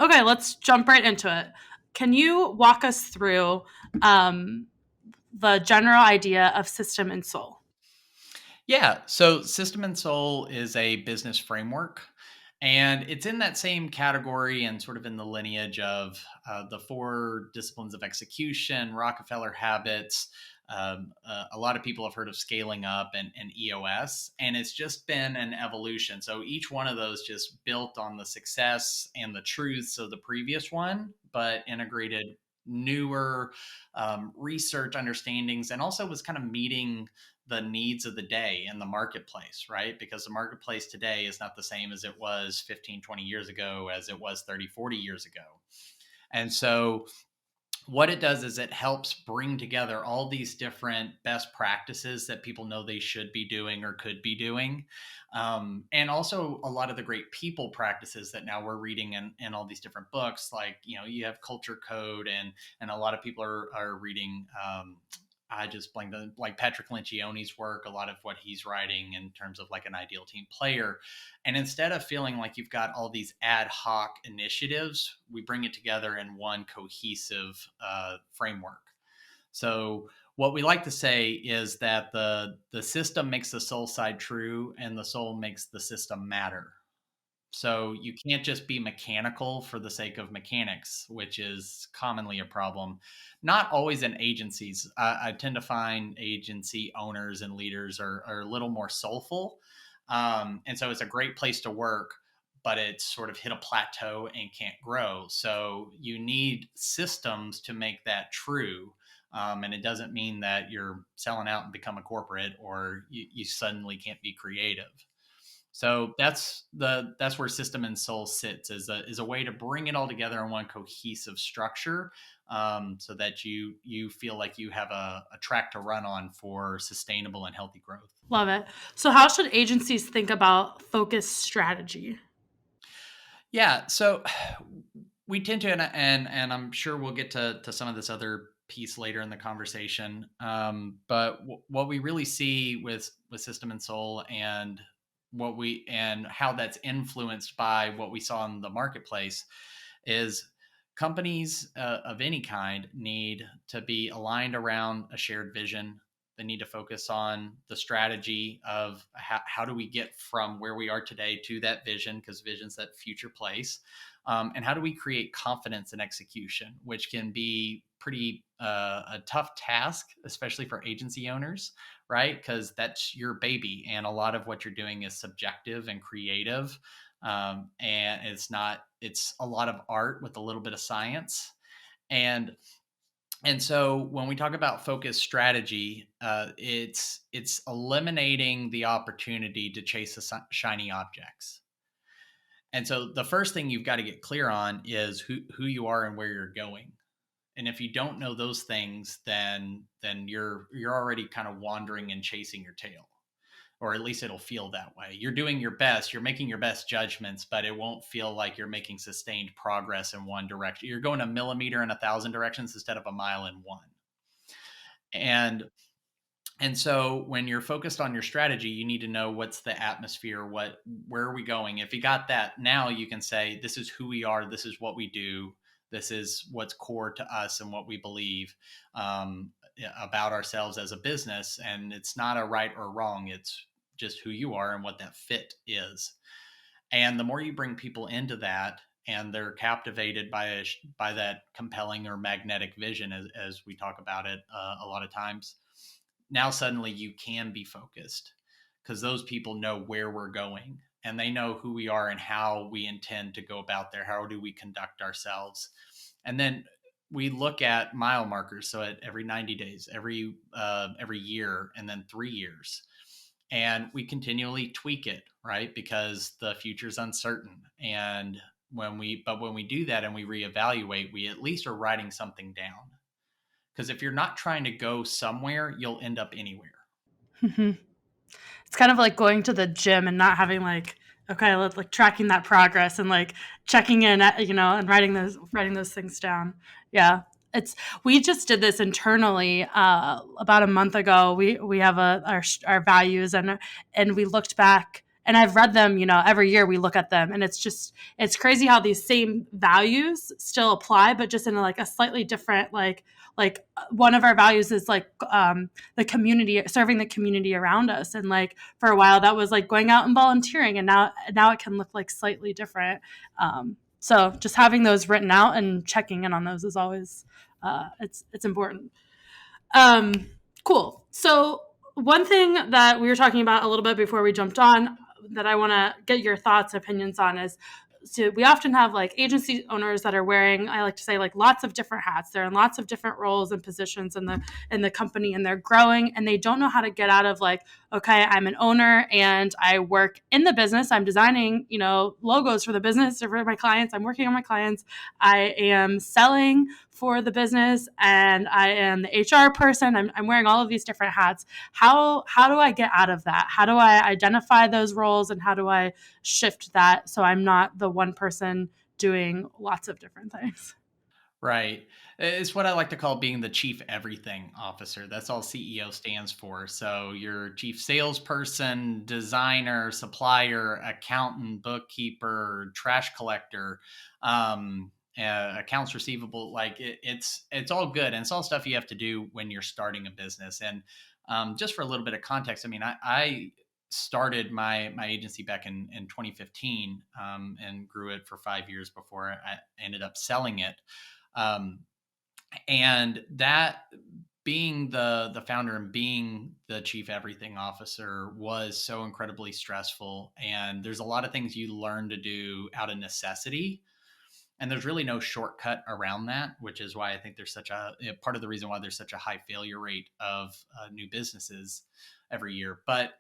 Okay, let's jump right into it. Can you walk us through the general idea of system and soul? Yeah. So System and Soul is a business framework. And it's in that same category and sort of in the lineage of the four disciplines of execution, Rockefeller habits. A lot of people have heard of scaling up and EOS, and it's just been an evolution. So each one of those just built on the success and the truths of the previous one, but integrated newer research understandings and also was kind of meeting the needs of the day in the marketplace, right? Because the marketplace today is not the same as it was 15, 20 years ago, as it was 30, 40 years ago. And so what it does is it helps bring together all these different best practices that people know they should be doing or could be doing. And also a lot of the great people practices that now we're reading in all these different books. Like, you have culture code and a lot of people are reading, I just blanked on, like, Patrick Lencioni's work, a lot of what he's writing in terms of like an ideal team player. And instead of feeling like you've got all these ad hoc initiatives, we bring it together in one cohesive framework. So what we like to say is that the system makes the soul side true, and the soul makes the system matter. So you can't just be mechanical for the sake of mechanics, which is commonly a problem. Not always in agencies. I tend to find agency owners and leaders are a little more soulful. And so it's a great place to work, but it's sort of hit a plateau and can't grow. So you need systems to make that true. And it doesn't mean that you're selling out and become a corporate, or you suddenly can't be creative. So that's where System and Soul sits, is a way to bring it all together in one cohesive structure, so that you feel like you have a track to run on for sustainable and healthy growth. Love it. So, how should agencies think about focus strategy? Yeah, so we tend to, and I'm sure we'll get to some of this other piece later in the conversation. But what we really see with System and Soul, and how that's influenced by what we saw in the marketplace, is companies of any kind need to be aligned around a shared vision. They need to focus on the strategy of how do we get from where we are today to that vision, because vision's that future place. And how do we create confidence in execution, which can be pretty a tough task, especially for agency owners, right? Because that's your baby, and a lot of what you're doing is subjective and creative, and it's a lot of art with a little bit of science. And and so when we talk about focus strategy, it's eliminating the opportunity to chase the shiny objects. And so the first thing you've got to get clear on is who you are and where you're going. And if you don't know those things, then you're already kind of wandering and chasing your tail, or at least it'll feel that way. You're doing your best, you're making your best judgments, but it won't feel like you're making sustained progress in one direction. You're going a millimeter in 1,000 directions instead of a mile in one. And and so when you're focused on your strategy, you need to know what's the atmosphere, where are we going. If you got that, now you can say, this is who we are, this is what we do, this is what's core to us and what we believe, about ourselves as a business. And it's not a right or wrong, it's just who you are and what that fit is. And the more you bring people into that, and they're captivated by that compelling or magnetic vision, as we talk about it a lot of times, now suddenly you can be focused, because those people know where we're going, and they know who we are and how we intend to go about there. How do we conduct ourselves? And then we look at mile markers. So at every 90 days, every year, and then 3 years, and we continually tweak it, right? Because the future is uncertain. And when we do that and we reevaluate, we at least are writing something down. Because if you're not trying to go somewhere, you'll end up anywhere. Mhm. It's kind of like going to the gym and not having like, okay, like tracking that progress and like checking in, and writing those things down. Yeah, it's we just did this internally about a month ago. We have our values, and we looked back and I've read them, every year we look at them, and it's crazy how these same values still apply, but just in like a slightly different, like one of our values is like the community, serving the community around us, and like for a while that was like going out and volunteering, and now it can look like slightly different. So just having those written out and checking in on those is always it's important. um, cool. So one thing that we were talking about a little bit before we jumped on that I want to get your thoughts, opinions on is, so we often have like agency owners that are wearing, I like to say, like lots of different hats. They're in lots of different roles and positions in the company, and they're growing, and they don't know how to get out of like, okay, I'm an owner and I work in the business. I'm designing, logos for the business or for my clients. I'm working on my clients. I am selling for the business, and I am the HR person. I'm wearing all of these different hats. How do I get out of that? How do I identify those roles, and how do I shift that so I'm not the one person doing lots of different things? Right. It's what I like to call being the chief everything officer. That's all CEO stands for. So you're chief salesperson, designer, supplier, accountant, bookkeeper, trash collector, accounts receivable. Like it's all good, and it's all stuff you have to do when you're starting a business. And just for a little bit of context, I mean, I started my agency back in 2015, and grew it for 5 years before I ended up selling it. um, and that, being the founder and being the chief everything officer, was so incredibly stressful, and there's a lot of things you learn to do out of necessity, and there's really no shortcut around that, which is why I think there's such a part of the reason why there's such a high failure rate of new businesses every year. But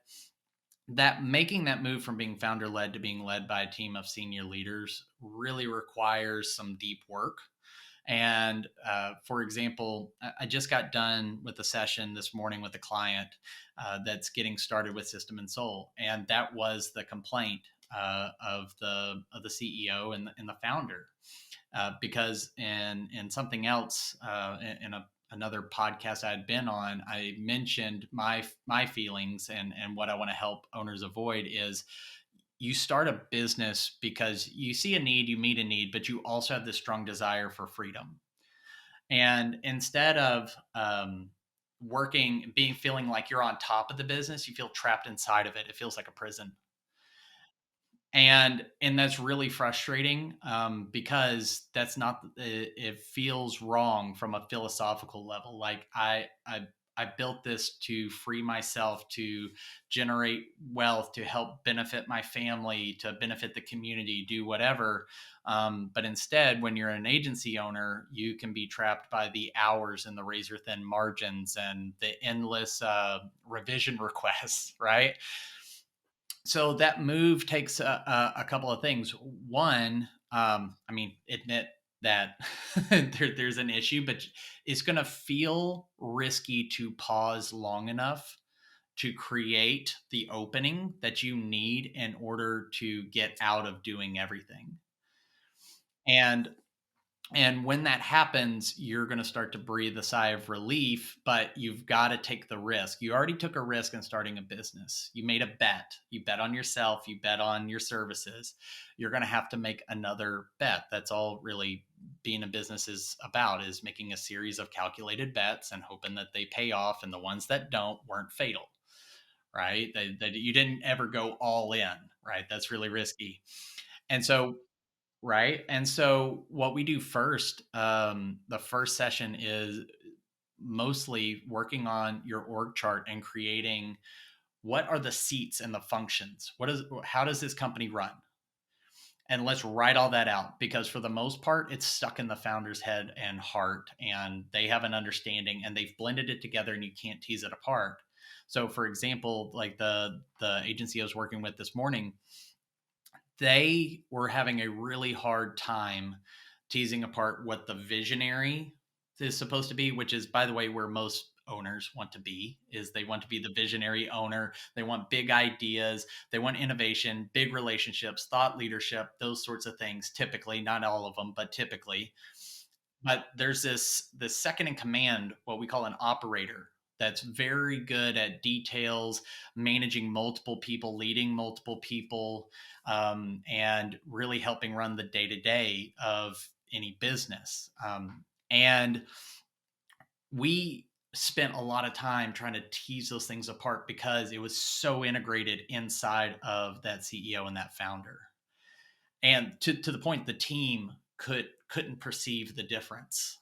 that, making that move from being founder led to being led by a team of senior leaders, really requires some deep work. And for example, I just got done with a session this morning with a client that's getting started with System and Soul, and that was the complaint of the CEO and the founder, because in something else, another podcast I had been on, I mentioned my feelings, and what I want to help owners avoid is, you start a business because you see a need, you meet a need, but you also have this strong desire for freedom. And instead of feeling like you're on top of the business, you feel trapped inside of it. It feels like a prison. And that's really frustrating, because that's not, it feels wrong from a philosophical level. Like I built this to free myself, to generate wealth, to help benefit my family, to benefit the community, do whatever. But instead, when you're an agency owner, you can be trapped by the hours and the razor thin margins and the endless revision requests, right? So that move takes a couple of things. One, I mean, admit that there's an issue, but it's going to feel risky to pause long enough to create the opening that you need in order to get out of doing everything. And and when that happens, you're going to start to breathe a sigh of relief, but you've got to take the risk. You already took a risk in starting a business. You made a bet. You bet on yourself. You bet on your services. You're going to have to make another bet. That's all really being a business is about, is making a series of calculated bets and hoping that they pay off. And the ones that don't weren't fatal, right? That you didn't ever go all in, right? That's really risky. And so, right. And so what we do first, the first session is mostly working on your org chart and creating, what are the seats and the functions? How does this company run? And let's write all that out, because for the most part, it's stuck in the founder's head and heart, and they have an understanding and they've blended it together and you can't tease it apart. So for example, like the agency I was working with this morning, they were having a really hard time teasing apart what the visionary is supposed to be, which is, by the way, where most owners want to be. Is they want to be the visionary owner. They want big ideas, they want innovation, big relationships, thought leadership, those sorts of things. Typically, not all of them, but typically. But there's this second in command, what we call an operator, that's very good at details, managing multiple people, leading multiple people, and really helping run the day to day of any business. And we spent a lot of time trying to tease those things apart because it was so integrated inside of that CEO and that founder. And to the point the team couldn't perceive the difference.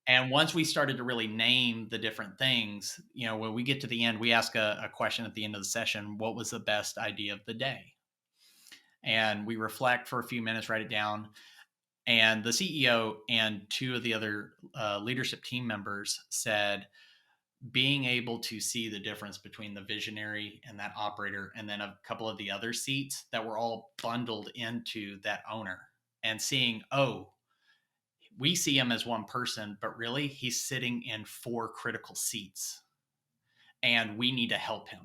And once we started to really name the different things, when we get to the end, we ask a question at the end of the session: what was the best idea of the day? And we reflect for a few minutes, write it down. And the CEO and two of the other leadership team members said, being able to see the difference between the visionary and that operator, and then a couple of the other seats that were all bundled into that owner, and seeing, oh, we see him as one person, but really he's sitting in four critical seats and we need to help him.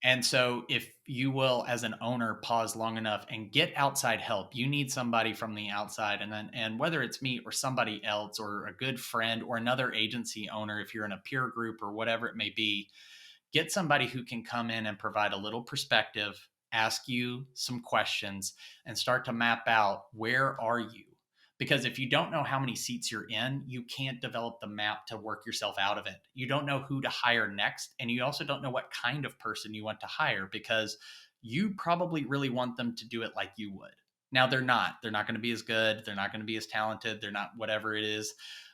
And so, if you will, as an owner, pause long enough and get outside help, you need somebody from the outside, and whether it's me or somebody else, or a good friend, or another agency owner, if you're in a peer group or whatever it may be, get somebody who can come in and provide a little perspective, ask you some questions, and start to map out, where are you? Because if you don't know how many seats you're in, you can't develop the map to work yourself out of it. You don't know who to hire next. And you also don't know what kind of person you want to hire, because you probably really want them to do it like you would. Now, they're not. They're not going to be as good. They're not going to be as talented. They're not whatever it is.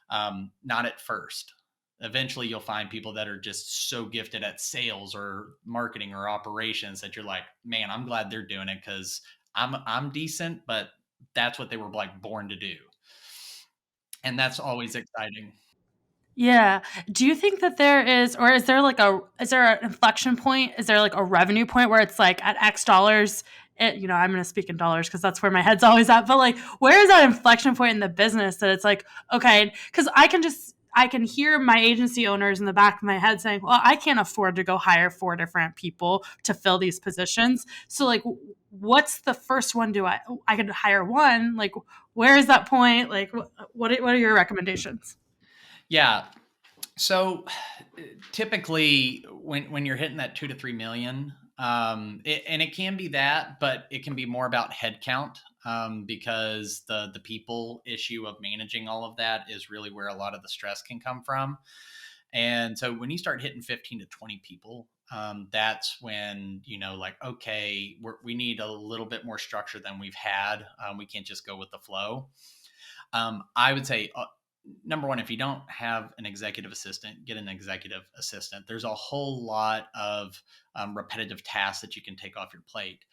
Not at first. Eventually, you'll find people that are just so gifted at sales or marketing or operations that you're like, man, I'm glad they're doing it, because I'm decent, but that's what they were like born to do. And that's always exciting. Yeah. Do you think that there is, or is there an inflection point? Is there like a revenue point where it's like at X dollars? I'm going to speak in dollars because that's where my head's always at. But like, where is that inflection point in the business that it's like, okay, because I can hear my agency owners in the back of my head saying, well, I can't afford to go hire four different people to fill these positions. So like, what's the first one? I could hire one? Like, where is that point? Like, what are your recommendations? Yeah. So typically, when you're hitting that 2 to 3 million, and it can be that, but it can be more about headcount, because the people issue of managing all of that is really where a lot of the stress can come from. And so when you start hitting 15 to 20 people, that's when, like, okay, we need a little bit more structure than we've had. We can't just go with the flow. I would say, number one, if you don't have an executive assistant, get an executive assistant. There's a whole lot of repetitive tasks that you can take off your plate.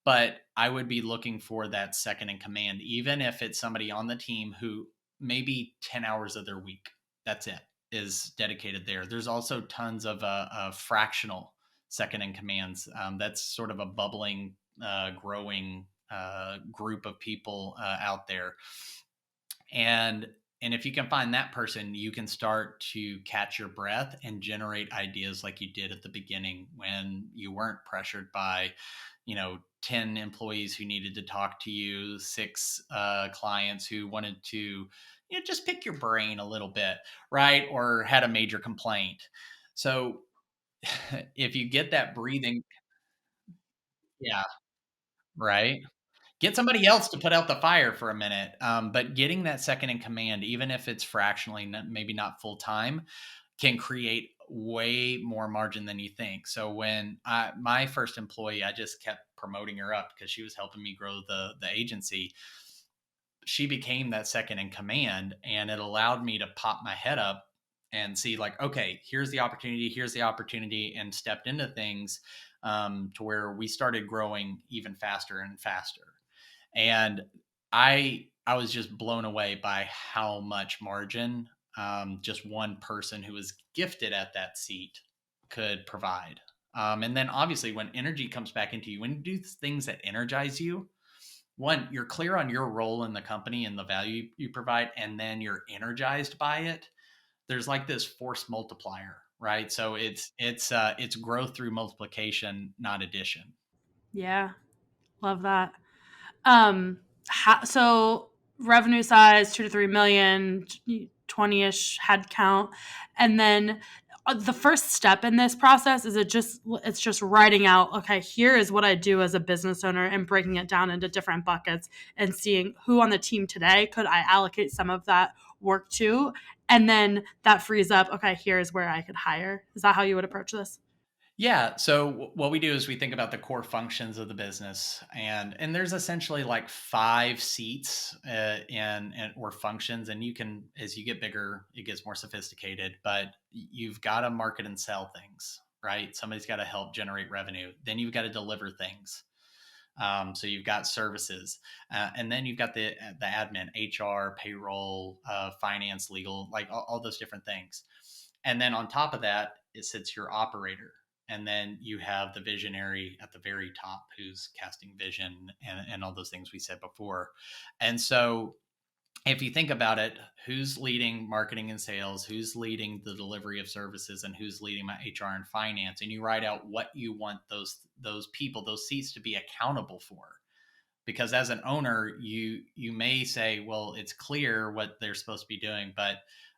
But I would be looking for that second in command, even if it's somebody on the team who maybe 10 hours of their week, that's it, is dedicated there. There's also tons of fractional second in commands. That's sort of a bubbling, growing group of people out there. And if you can find that person, you can start to catch your breath and generate ideas like you did at the beginning, when you weren't pressured by 10 employees who needed to talk to you, six clients who wanted to just pick your brain a little bit, right? Or had a major complaint. So if you get that breathing, yeah, right, get somebody else to put out the fire for a minute. But getting that second in command, even if it's fractionally, maybe not full time, can create way more margin than you think. So when my first employee, I just kept promoting her up because she was helping me grow the agency. She became that second in command, and it allowed me to pop my head up and see, like, okay, here's the opportunity, and stepped into things, to where we started growing even faster and faster. And I was just blown away by how much margin, just one person who was gifted at that seat could provide. And then obviously, when energy comes back into you, when you do things that energize you, one, you're clear on your role in the company and the value you provide, and then you're energized by it. There's like this force multiplier, right? So it's growth through multiplication, not addition. Yeah, love that. So revenue size 2 to 3 million. 20-ish head count. And then the first step in this process is it's just writing out, okay, here is what I do as a business owner, and breaking it down into different buckets and seeing who on the team today could I allocate some of that work to. And then that frees up, okay, here's where I could hire. Is that how you would approach this? Yeah. So what we do is we think about the core functions of the business, and there's essentially like five seats and or functions, and you can, as you get bigger, it gets more sophisticated. But you've got to market and sell things, right? Somebody's got to help generate revenue. Then you've got to deliver things. So you've got services, and then you've got the admin, HR, payroll, finance, legal, like all those different things. And then on top of that, it sits your operator. And then you have the visionary at the very top who's casting vision and all those things we said before. And so if you think about it, who's leading marketing and sales, who's leading the delivery of services, and who's leading my HR and finance, and you write out what you want those people, those seats to be accountable for. Because as an owner, you may say, well, it's clear what they're supposed to be doing, but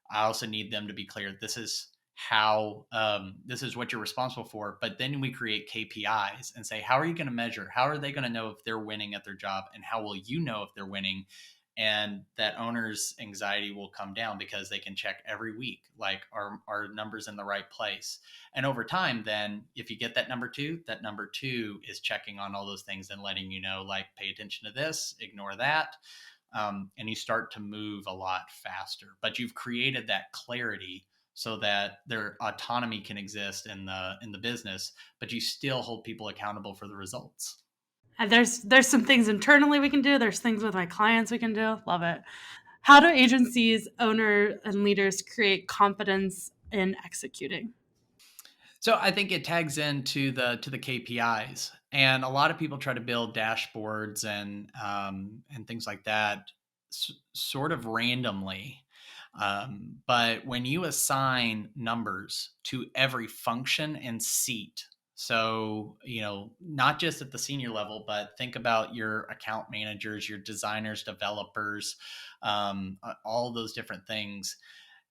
I also need them to be clear. This is how this is what you're responsible for. But then we create KPIs and say, how are you going to measure? How are they going to know if they're winning at their job, and how will you know if they're winning? And that owner's anxiety will come down because they can check every week, like, are numbers in the right place? And over time, then if you get that number two is checking on all those things and letting you know, like, pay attention to this, ignore that. And you start to move a lot faster, but you've created that clarity so that their autonomy can exist in the business, but you still hold people accountable for the results. And there's some things internally we can do. There's things with my clients we can do. Love it. How do agencies, owner, and leaders create confidence in executing? So I think it tags into the KPIs, and a lot of people try to build dashboards and things like that, sort of randomly. But when you assign numbers to every function and seat, so not just at the senior level, but think about your account managers, your designers, developers, all those different things.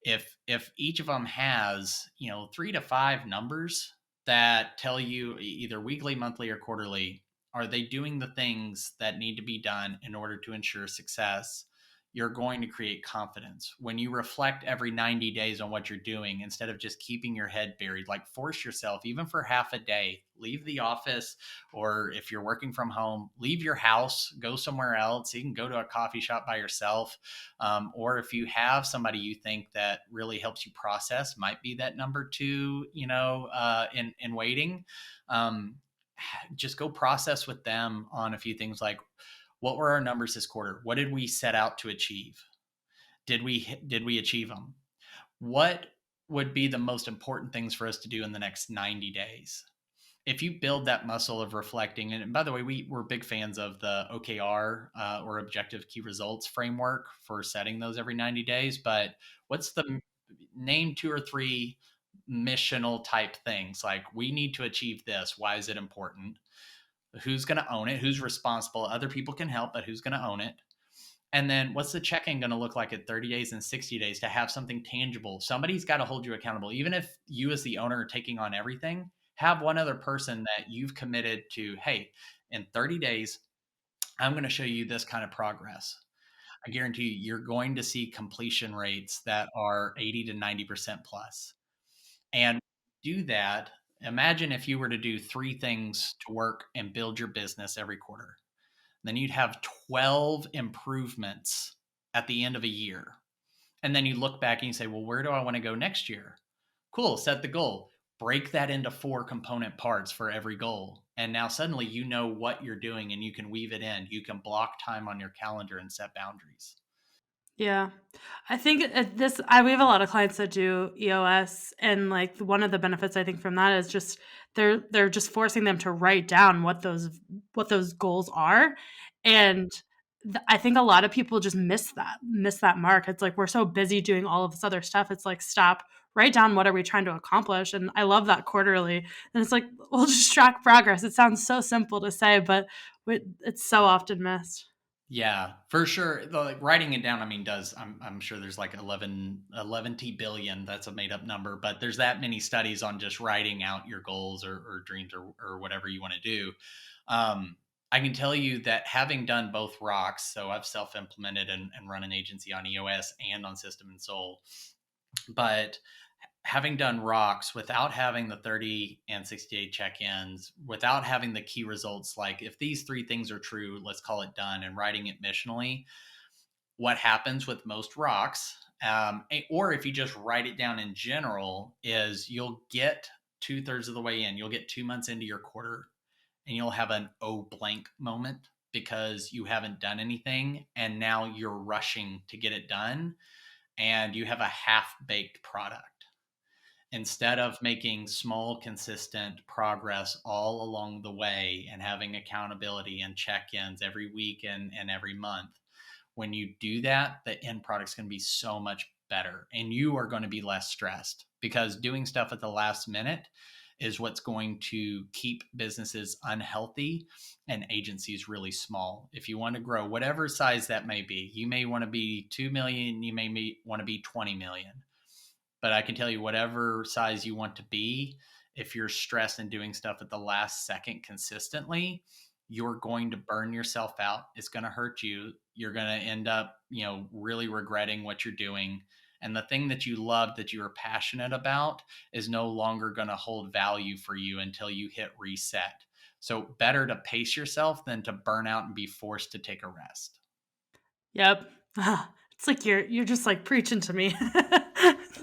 If each of them has 3 to 5 numbers that tell you either weekly, monthly, or quarterly, are they doing the things that need to be done in order to ensure success? You're going to create confidence when you reflect every 90 days on what you're doing, instead of just keeping your head buried. Like, force yourself, even for half a day, leave the office, or if you're working from home, leave your house, go somewhere else. You can go to a coffee shop by yourself, or if you have somebody you think that really helps you process, might be that number two, in waiting. Um, just go process with them on a few things, like, what were our numbers this quarter? What did we set out to achieve? Did we achieve them? What would be the most important things for us to do in the next 90 days? If you build that muscle of reflecting, and by the way, we're big fans of the OKR, or Objective Key Results framework, for setting those every 90 days. But what's the name 2 or 3 missional type things? Like, we need to achieve this. Why is it important? Who's going to own it? Who's responsible? Other people can help, but who's going to own it? And then what's the check-in going to look like at 30 days and 60 days to have something tangible? Somebody's got to hold you accountable. Even if you as the owner are taking on everything, have one other person that you've committed to, hey, in 30 days, I'm going to show you this kind of progress. I guarantee you're going to see completion rates that are 80 to 90% plus. And do that. Imagine if you were to do 3 things to work and build your business every quarter. Then you'd have 12 improvements at the end of a year. And then you look back and you say, well, where do I want to go next year? Cool, set the goal. Break that into 4 component parts for every goal. And now suddenly you know what you're doing and you can weave it in. You can block time on your calendar and set boundaries. Yeah. I think we have a lot of clients that do EOS, and like one of the benefits I think from that is just they're just forcing them to write down what those goals are. And I think a lot of people just miss that mark. It's like we're so busy doing all of this other stuff. It's like, stop, write down what are we trying to accomplish. And I love that quarterly. And it's like, we'll just track progress. It sounds so simple to say, but it's so often missed. Yeah, for sure. Like writing it down, I mean, I'm sure there's like 11 billion. That's a made up number, but there's that many studies on just writing out your goals or dreams or whatever you want to do. Um, I can tell you that having done both rocks, so I've self implemented and run an agency on EOS and on System and Soul, but having done rocks without having the 30 and 60-day check-ins, without having the key results, like if these three things are true, let's call it done, and writing it missionally, what happens with most rocks, or if you just write it down in general, is you'll get 2/3 of the way in, you'll get 2 months into your quarter, and you'll have an oh blank moment because you haven't done anything, and now you're rushing to get it done, and you have a half-baked product instead of making small, consistent progress all along the way and having accountability and check ins every week and every month. When you do that, the end product's going to be so much better and you are going to be less stressed because doing stuff at the last minute is what's going to keep businesses unhealthy and agencies really small. If you want to grow, whatever size that may be, you may want to be 2 million, you may want to be 20 million. But I can tell you, whatever size you want to be, if you're stressed and doing stuff at the last second consistently, you're going to burn yourself out. It's going to hurt you. You're going to end up, really regretting what you're doing. And the thing that you love, that you are passionate about, is no longer going to hold value for you until you hit reset. So better to pace yourself than to burn out and be forced to take a rest. Yep. It's like you're just like preaching to me.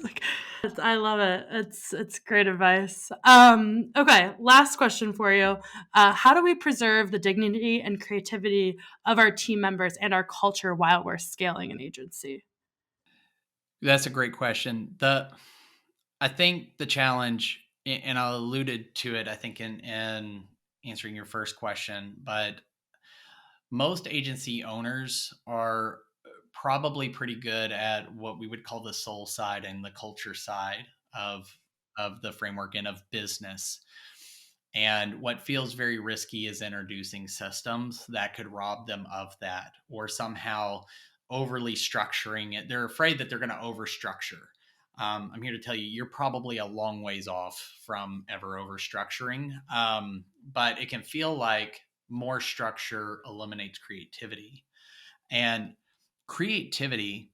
Like, I love it. It's great advice. Okay, last question for you. How do we preserve the dignity and creativity of our team members and our culture while we're scaling an agency? That's a great question. I think the challenge, and I alluded to it, I think in answering your first question, but most agency owners are probably pretty good at what we would call the soul side and the culture side of the framework and of business. And what feels very risky is introducing systems that could rob them of that or somehow overly structuring it. They're afraid that they're going to overstructure. I'm here to tell you, you're probably a long ways off from ever overstructuring, but it can feel like more structure eliminates creativity. And creativity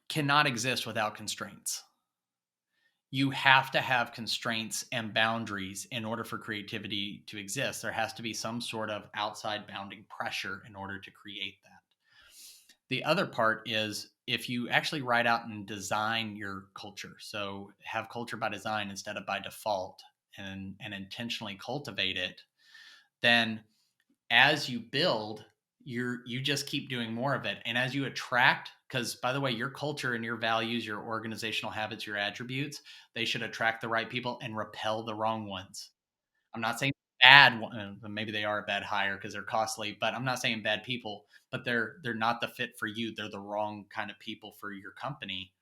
cannot exist without constraints. You have to have constraints and boundaries in order for creativity to exist. There has to be some sort of outside bounding pressure in order to create that. The other part is if you actually write out and design your culture, so have culture by design instead of by default, and intentionally cultivate it, then as you build, you just keep doing more of it. And as you attract, because by the way, your culture and your values, your organizational habits, your attributes, they should attract the right people and repel the wrong ones. I'm not saying bad, maybe they are a bad hire because they're costly, but I'm not saying bad people, but they're not the fit for you. They're the wrong kind of people for your company.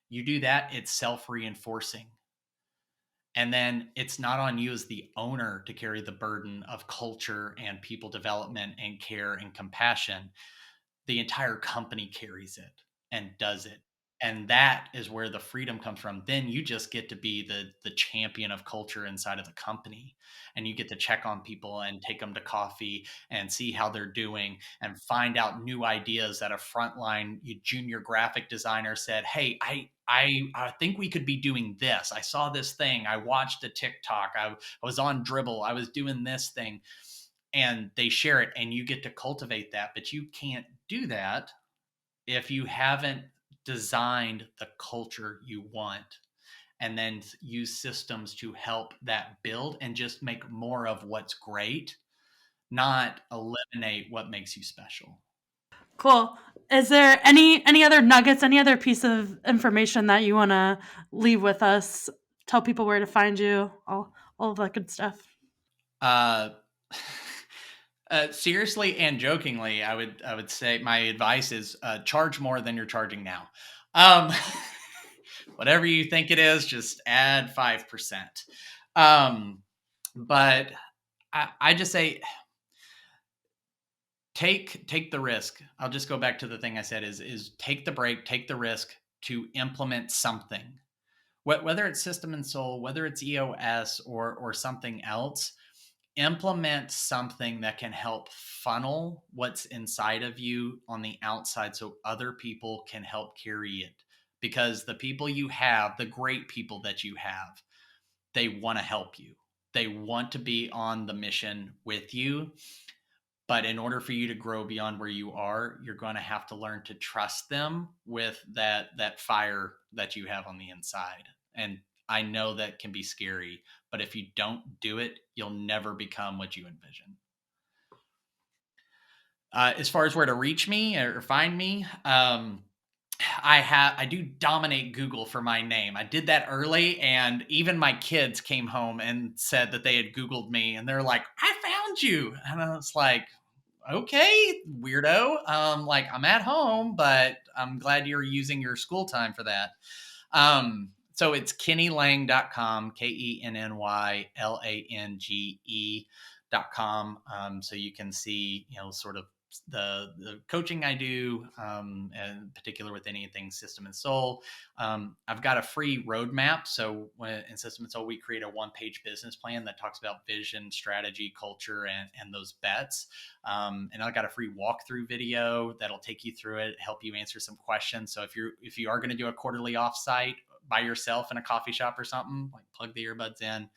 You do that, it's self-reinforcing. And then it's not on you as the owner to carry the burden of culture and people development and care and compassion. The entire company carries it and does it. And that is where the freedom comes from. Then you just get to be the champion of culture inside of the company. And you get to check on people and take them to coffee and see how they're doing and find out new ideas that a frontline junior graphic designer said, "Hey, I think we could be doing this. I saw this thing. I watched a TikTok. I was on Dribble. I was doing this thing." And they share it and you get to cultivate that. But you can't do that if you haven't designed the culture you want and then use systems to help that build and just make more of what's great, not eliminate what makes you special. Cool. Is there any other nuggets, any other piece of information that you want to leave with us? Tell people where to find you, all of that good stuff. Uh, seriously and jokingly, I would say my advice is charge more than you're charging now. Um, whatever you think it is, just add 5%. But I just say take the risk. I'll just go back to the thing I said is take the break, take the risk to implement something. Whether it's System and Soul, whether it's EOS or something else, implement something that can help funnel what's inside of you on the outside so other people can help carry it. Because the people you have, the great people that you have, they want to help you. They want to be on the mission with you. But in order for you to grow beyond where you are, you're going to have to learn to trust them with that fire that you have on the inside. And I know that can be scary, but if you don't do it, you'll never become what you envision. As far as where to reach me or find me, I do dominate Google for my name. I did that early, and even my kids came home and said that they had Googled me, and they're like, "I found you," and I was like, "Okay, weirdo. Like, I'm at home, but I'm glad you're using your school time for that." So it's kennylange.com, KENNYLANGE.com. So you can see, sort of the coaching I do, and in particular with anything System and Soul. I've got a free roadmap. So in System and Soul, we create a one-page business plan that talks about vision, strategy, culture, and those bets. And I've got a free walkthrough video that'll take you through it, help you answer some questions. So if you are going to do a quarterly offsite by yourself in a coffee shop or something, like plug the earbuds in.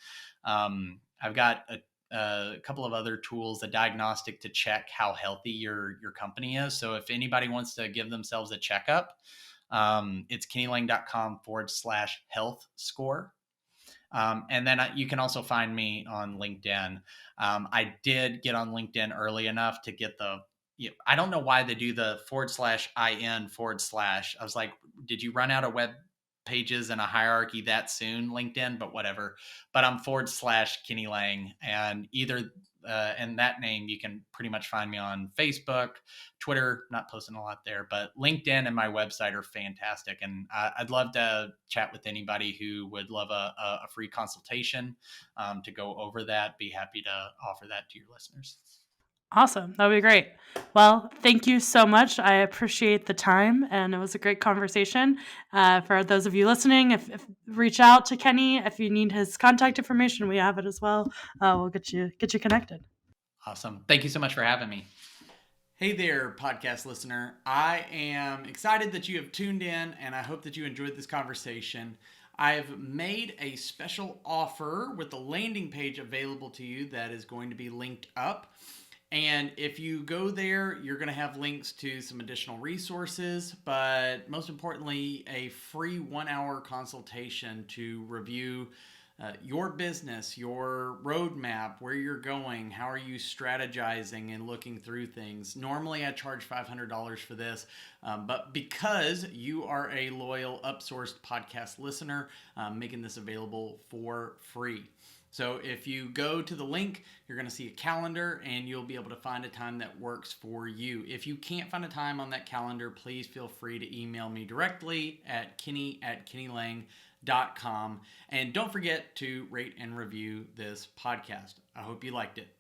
I've got a couple of other tools, a diagnostic to check how healthy your company is. So if anybody wants to give themselves a checkup, it's kennylange.com/health score. And then you can also find me on LinkedIn. I did get on LinkedIn early enough to get I don't know why they do the /IN/. I was like, did you run out of web pages and a hierarchy that soon, LinkedIn? But whatever. But I'm /Kenny Lange, and either and that name, you can pretty much find me on Facebook, Twitter. Not posting a lot there, but LinkedIn and my website are fantastic. And I'd love to chat with anybody who would love a free consultation to go over that. Be happy to offer that to your listeners. Awesome. That would be great. Well, thank you so much. I appreciate the time, and it was a great conversation. For those of you listening, if reach out to Kenny if you need his contact information. We have it as well. We'll get you connected. Awesome. Thank you so much for having me. Hey there, podcast listener. I am excited that you have tuned in, and I hope that you enjoyed this conversation. I've made a special offer with the landing page available to you that is going to be linked up. And if you go there, you're going to have links to some additional resources, but most importantly, a free 1-hour consultation to review your business, your roadmap, where you're going, how are you strategizing and looking through things. Normally, I charge $500 for this, but because you are a loyal Upsourced podcast listener, I'm making this available for free. So if you go to the link, you're going to see a calendar, and you'll be able to find a time that works for you. If you can't find a time on that calendar, please feel free to email me directly at kenny@kennylange.com. And don't forget to rate and review this podcast. I hope you liked it.